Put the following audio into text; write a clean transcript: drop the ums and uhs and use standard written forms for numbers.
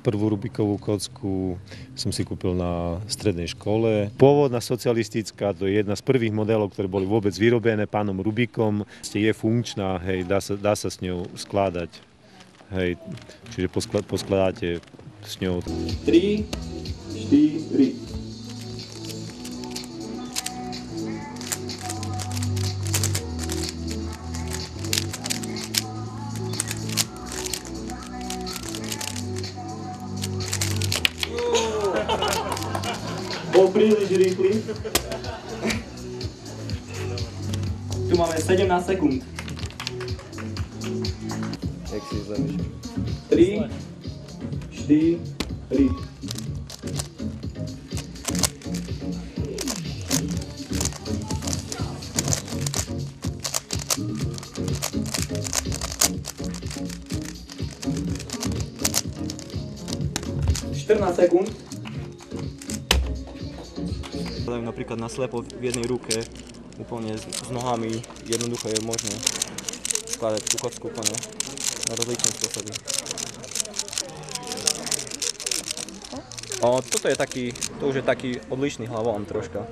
Prvú Rubikovú kocku som si kúpil na strednej škole. Pôvodná socialistická, to je jedna z prvých modelov, ktoré boli vôbec vyrobené pánom Rubikom. Je funkčná, hej, dá sa s ňou skladať. Hej, čiže poskladáte s ňou. 3, 4. Bol príliš rýchly. Tu máme 17 sekúnd. Jak si zlemíš? 3, 4. Sekúnd. Dajú napríklad na slepo v jednej ruke, úplne s nohami, jednoducho je možné skladať tú kocku úplne na rozličné spôsoby. Toto je taký, to už je taký odlišný hlavolom troška.